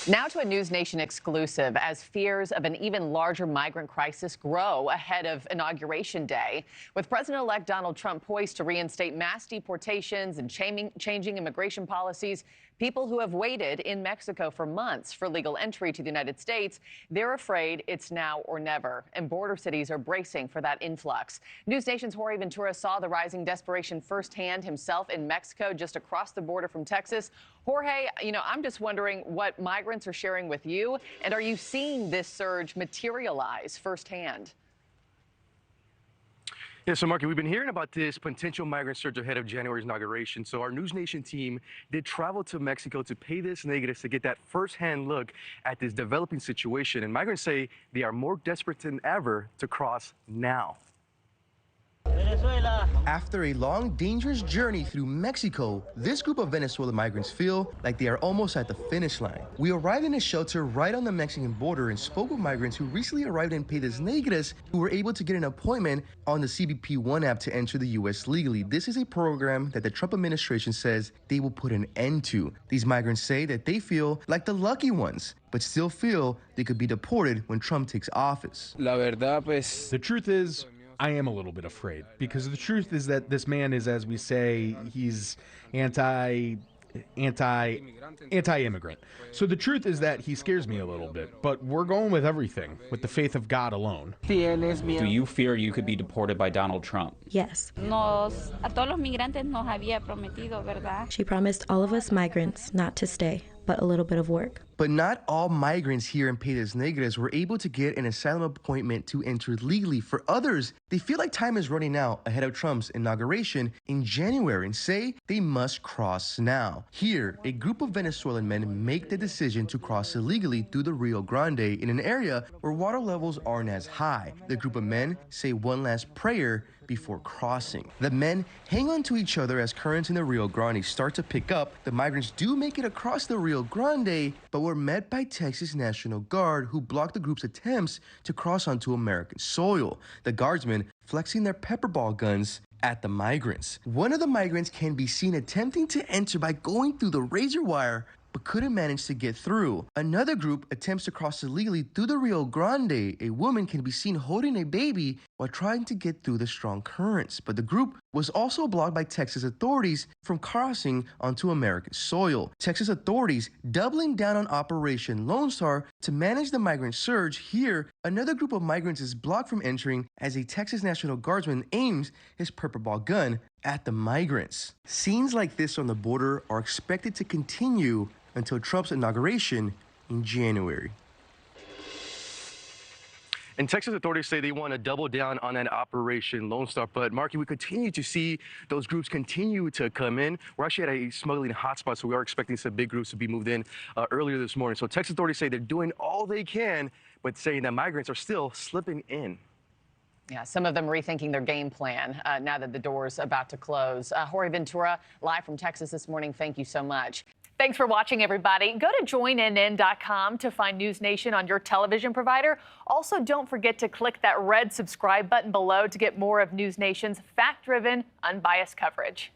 Now to a NewsNation exclusive as fears of an even larger migrant crisis grow ahead of Inauguration Day. With President-elect Donald Trump poised to reinstate mass deportations and changing immigration policies, people who have waited in Mexico for months for legal entry to the United States, they're afraid it's now or never, and border cities are bracing for that influx. NewsNation's Jorge Ventura saw the rising desperation firsthand himself in Mexico, just across the border from Texas. Jorge, I'm just wondering what migrants are sharing with you, and are you seeing this surge materialize firsthand? Yeah, so Markie, we've been hearing about this potential migrant surge ahead of January's inauguration. So our NewsNation team did travel to Mexico to Piedras Negras to get that firsthand look at this developing situation. And migrants say they are more desperate than ever to cross now. After a long, dangerous journey through Mexico, this group of Venezuelan migrants feel like they are almost at the finish line. We arrived in a shelter right on the Mexican border and spoke with migrants who recently arrived in Piedras Negras who were able to get an appointment on the CBP One App to enter the U.S. legally. This is a program that the Trump administration says they will put an end to. These migrants say that they feel like the lucky ones, but still feel they could be deported when Trump takes office. The truth is, I am a little bit afraid, because the truth is that this man is, as we say, he's anti-immigrant. So the truth is that he scares me a little bit, but we're going with everything, with the faith of God alone. Do you fear you could be deported by Donald Trump? Yes. She promised all of us migrants not to stay, but a little bit of work. But not all migrants here in Piedras Negras were able to get an asylum appointment to enter legally. For others, they feel like time is running out ahead of Trump's inauguration in January and say they must cross now. Here, a group of Venezuelan men make the decision to cross illegally through the Rio Grande in an area where water levels aren't as high. The group of men say one last prayer before crossing. The men hang on to each other as currents in the Rio Grande start to pick up. The migrants do make it across the Rio Grande, but were met by Texas National Guard who blocked the group's attempts to cross onto American soil. The guardsmen flexing their pepper ball guns at the migrants. One of the migrants can be seen attempting to enter by going through the razor wire, but couldn't manage to get through. Another group attempts to cross illegally through the Rio Grande. A woman can be seen holding a baby while trying to get through the strong currents. But the group was also blocked by Texas authorities from crossing onto American soil. Texas authorities doubling down on Operation Lone Star to manage the migrant surge. Here, another group of migrants is blocked from entering as a Texas National Guardsman aims his pepper ball gun at the migrants. Scenes like this on the border are expected to continue until Trump's inauguration in January. And Texas authorities say they want to double down on that Operation Lone Star. But Markie, we continue to see those groups continue to come in. We're actually at a smuggling hotspot, so we are expecting some big groups to be moved in earlier this morning. So Texas authorities say they're doing all they can, but saying that migrants are still slipping in. Yeah, some of them rethinking their game plan now that the door's about to close. Jorge Ventura, live from Texas this morning. Thank you so much. Thanks for watching, everybody. Go to joinnn.com to find NewsNation on your television provider. Also, don't forget to click that red subscribe button below to get more of NewsNation's fact-driven, unbiased coverage.